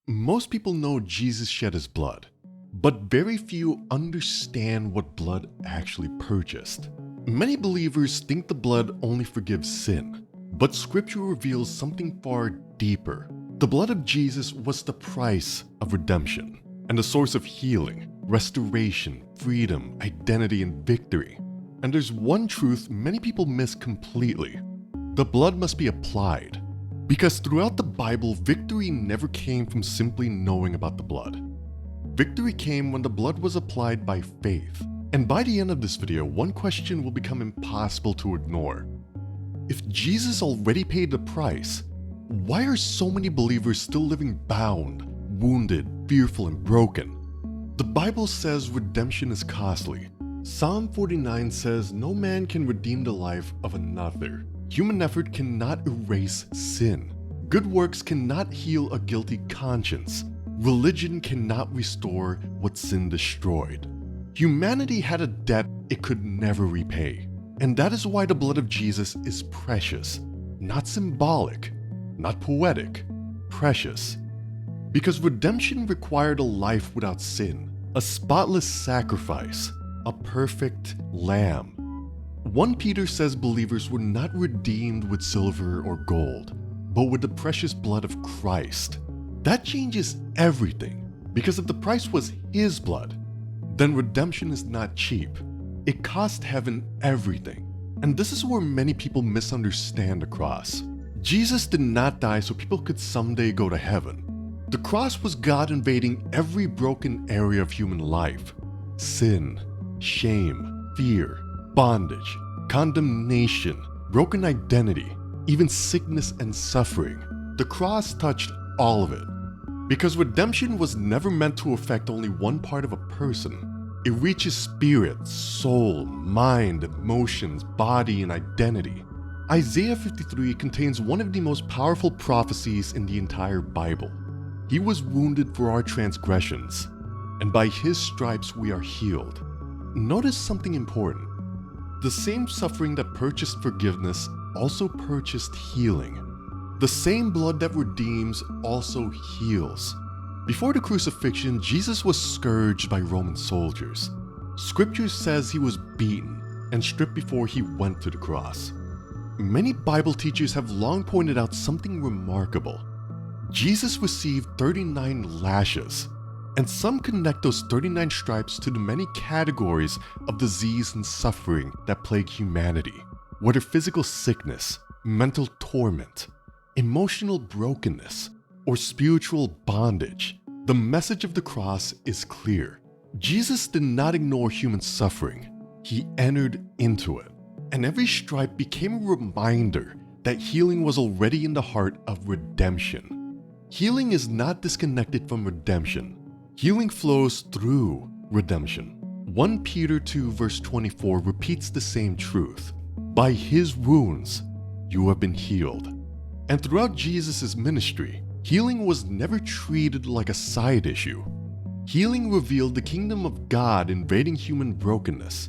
Most people know Jesus shed his blood, but very few understand what blood actually purchased. Many believers think the blood only forgives sin, but scripture reveals something far deeper. The blood of Jesus was the price of redemption and the source of healing, restoration, freedom, identity, and victory. And there's one truth many people miss completely. The blood must be applied. Because throughout the Bible, victory never came from simply knowing about the blood. Victory came when the blood was applied by faith. And by the end of this video, one question will become impossible to ignore. If Jesus already paid the price, why are so many believers still living bound, wounded, fearful, and broken? The Bible says redemption is costly. Psalm 49 says, "No man can redeem the life of another." Human effort cannot erase sin. Good works cannot heal a guilty conscience. Religion cannot restore what sin destroyed. Humanity had a debt it could never repay. And that is why the blood of Jesus is precious, not symbolic, not poetic, precious. Because redemption required a life without sin, a spotless sacrifice, a perfect lamb. 1 Peter says believers were not redeemed with silver or gold, but with the precious blood of Christ. That changes everything, because if the price was his blood, then redemption is not cheap. It cost heaven everything. And this is where many people misunderstand the cross. Jesus did not die so people could someday go to heaven. The cross was God invading every broken area of human life. Sin, shame, fear, bondage, condemnation, broken identity, even sickness and suffering. The cross touched all of it. Because redemption was never meant to affect only one part of a person. It reaches spirit, soul, mind, emotions, body, and identity. Isaiah 53 contains one of the most powerful prophecies in the entire Bible. He was wounded for our transgressions, and by his stripes we are healed. Notice something important. The same suffering that purchased forgiveness also purchased healing. The same blood that redeems also heals. Before the crucifixion, Jesus was scourged by Roman soldiers. Scripture says he was beaten and stripped before he went to the cross. Many Bible teachers have long pointed out something remarkable. Jesus received 39 lashes. And some connect those 39 stripes to the many categories of disease and suffering that plague humanity, whether physical sickness, mental torment, emotional brokenness, or spiritual bondage. The message of the cross is clear. Jesus did not ignore human suffering. He entered into it. And every stripe became a reminder that healing was already in the heart of redemption. Healing is not disconnected from redemption. Healing flows through redemption. 1 Peter 2 verse 24 repeats the same truth. By his wounds, you have been healed. And throughout Jesus' ministry, healing was never treated like a side issue. Healing revealed the kingdom of God invading human brokenness.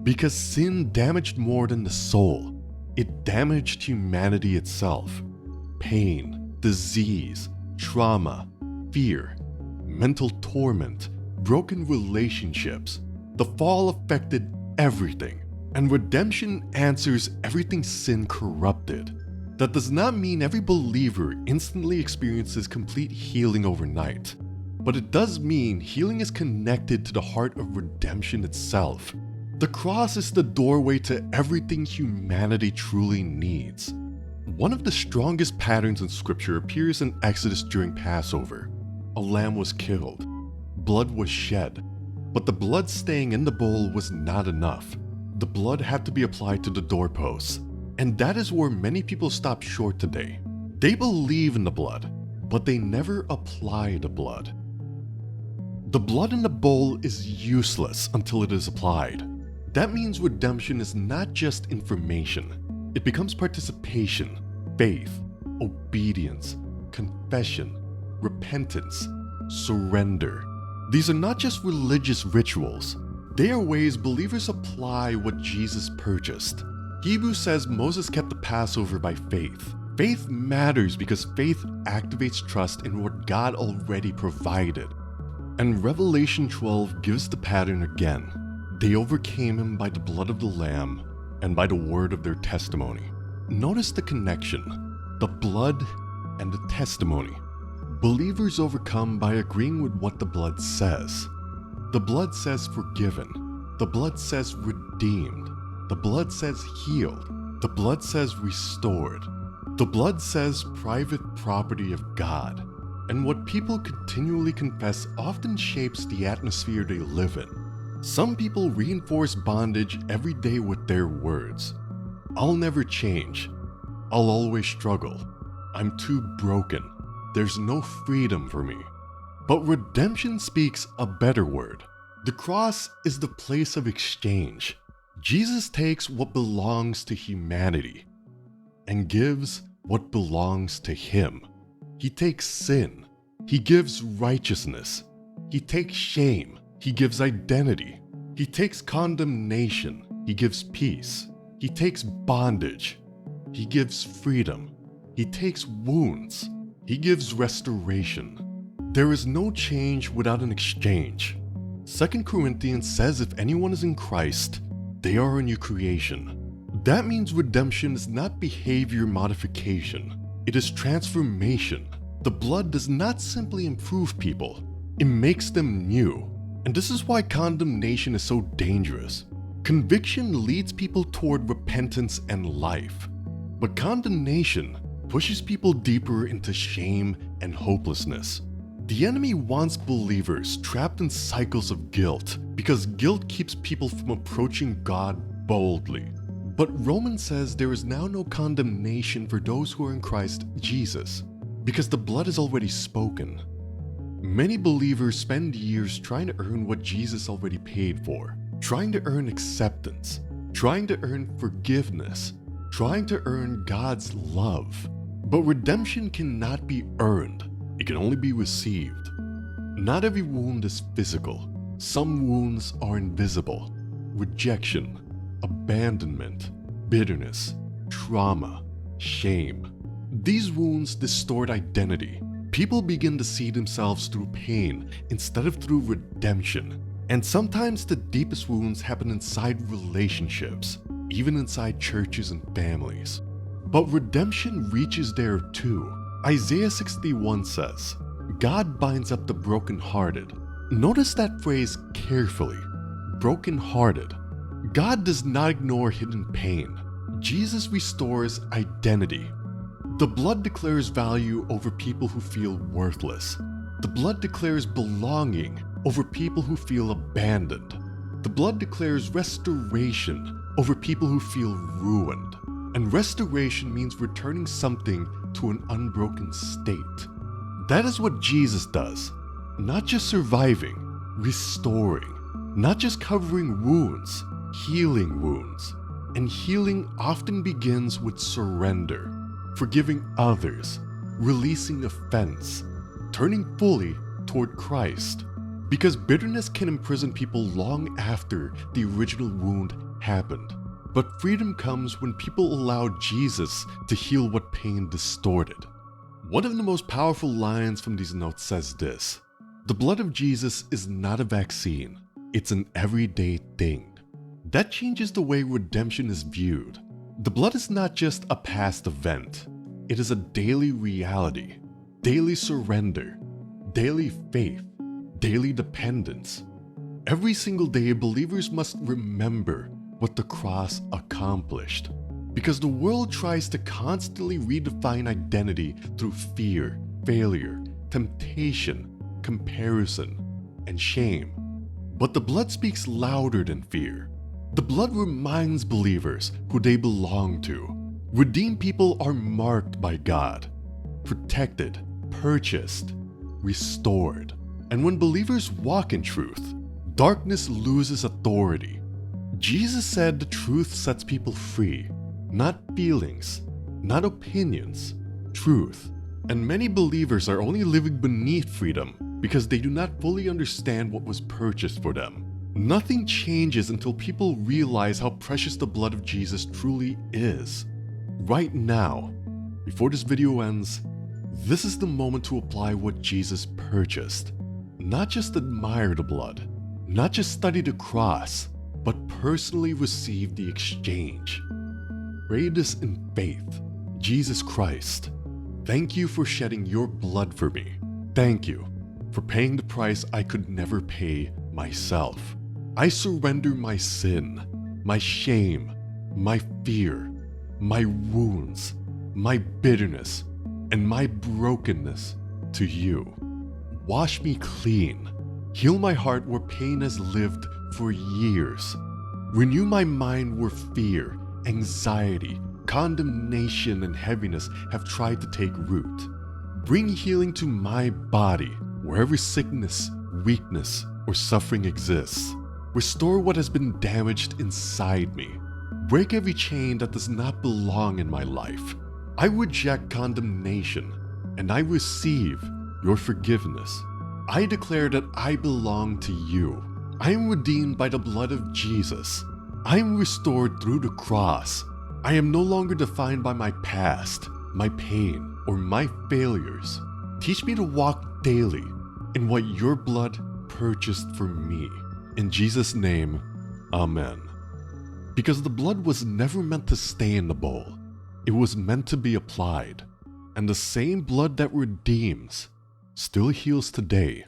Because sin damaged more than the soul, it damaged humanity itself. Pain, disease, trauma, fear, mental torment, broken relationships. The fall affected everything, and redemption answers everything sin corrupted. That does not mean every believer instantly experiences complete healing overnight, but it does mean healing is connected to the heart of redemption itself. The cross is the doorway to everything humanity truly needs. One of the strongest patterns in scripture appears in Exodus during Passover. A lamb was killed, blood was shed, but the blood staying in the bowl was not enough. The blood had to be applied to the doorposts, and that is where many people stop short today. They believe in the blood, but they never apply the blood. The blood in the bowl is useless until it is applied. That means redemption is not just information. It becomes participation, faith, obedience, confession, repentance, surrender. These are not just religious rituals. They are ways believers apply what Jesus purchased. Hebrews says Moses kept the Passover by faith. Faith matters because faith activates trust in what God already provided. And Revelation 12 gives the pattern again. They overcame him by the blood of the Lamb and by the word of their testimony. Notice the connection, the blood and the testimony. Believers overcome by agreeing with what the blood says. The blood says forgiven. The blood says redeemed. The blood says healed. The blood says restored. The blood says private property of God. And what people continually confess often shapes the atmosphere they live in. Some people reinforce bondage every day with their words. I'll never change. I'll always struggle. I'm too broken. There's no freedom for me. But redemption speaks a better word. The cross is the place of exchange. Jesus takes what belongs to humanity and gives what belongs to him. He takes sin. He gives righteousness. He takes shame. He gives identity. He takes condemnation. He gives peace. He takes bondage. He gives freedom. He takes wounds. He gives restoration. There is no change without an exchange. 2 Corinthians says if anyone is in Christ, they are a new creation. That means redemption is not behavior modification. It is transformation. The blood does not simply improve people. It makes them new. And this is why condemnation is so dangerous. Conviction leads people toward repentance and life. But condemnation pushes people deeper into shame and hopelessness. The enemy wants believers trapped in cycles of guilt because guilt keeps people from approaching God boldly. But Romans says there is now no condemnation for those who are in Christ Jesus, because the blood is already spoken. Many believers spend years trying to earn what Jesus already paid for, trying to earn acceptance, trying to earn forgiveness, trying to earn God's love. But redemption cannot be earned. It can only be received. Not every wound is physical. Some wounds are invisible. Rejection, abandonment, bitterness, trauma, shame. These wounds distort identity. People begin to see themselves through pain instead of through redemption. And sometimes the deepest wounds happen inside relationships, even inside churches and families. But redemption reaches there too. Isaiah 61 says, God binds up the brokenhearted. Notice that phrase carefully. Brokenhearted. God does not ignore hidden pain. Jesus restores identity. The blood declares value over people who feel worthless. The blood declares belonging over people who feel abandoned. The blood declares restoration over people who feel ruined. And restoration means returning something to an unbroken state. That is what Jesus does. Not just surviving, restoring. Not just covering wounds, healing wounds. And healing often begins with surrender, forgiving others, releasing offense, turning fully toward Christ. Because bitterness can imprison people long after the original wound happened. But freedom comes when people allow Jesus to heal what pain distorted. One of the most powerful lines from these notes says this: the blood of Jesus is not a vaccine, it's an everyday thing. That changes the way redemption is viewed. The blood is not just a past event, it is a daily reality, daily surrender, daily faith, daily dependence. Every single day, believers must remember what the cross accomplished. Because the world tries to constantly redefine identity through fear, failure, temptation, comparison, and shame. But the blood speaks louder than fear. The blood reminds believers who they belong to. Redeemed people are marked by God, protected, purchased, restored. And when believers walk in truth, darkness loses authority. Jesus said the truth sets people free, not feelings, not opinions, truth. And many believers are only living beneath freedom because they do not fully understand what was purchased for them. Nothing changes until people realize how precious the blood of Jesus truly is. Right now, Before this video ends, this is the moment to apply what Jesus purchased. Not just admire the blood, not just study the cross, but personally receive the exchange. Pray this in faith. Jesus Christ, thank you for shedding your blood for me. Thank you for paying the price I could never pay myself. I surrender my sin, my shame, my fear, my wounds, my bitterness, and my brokenness to you. Wash me clean. Heal my heart where pain has lived for years. Renew my mind where fear, anxiety, condemnation, and heaviness have tried to take root. Bring healing to my body wherever sickness, weakness, or suffering exists. Restore what has been damaged inside me. Break every chain that does not belong in my life. I reject condemnation, and I receive your forgiveness. I declare that I belong to you. I am redeemed by the blood of Jesus. I am restored through the cross. I am no longer defined by my past, my pain, or my failures. Teach me to walk daily in what your blood purchased for me. In Jesus' name, Amen. Because the blood was never meant to stay in the bowl. It was meant to be applied. And the same blood that redeems still heals today.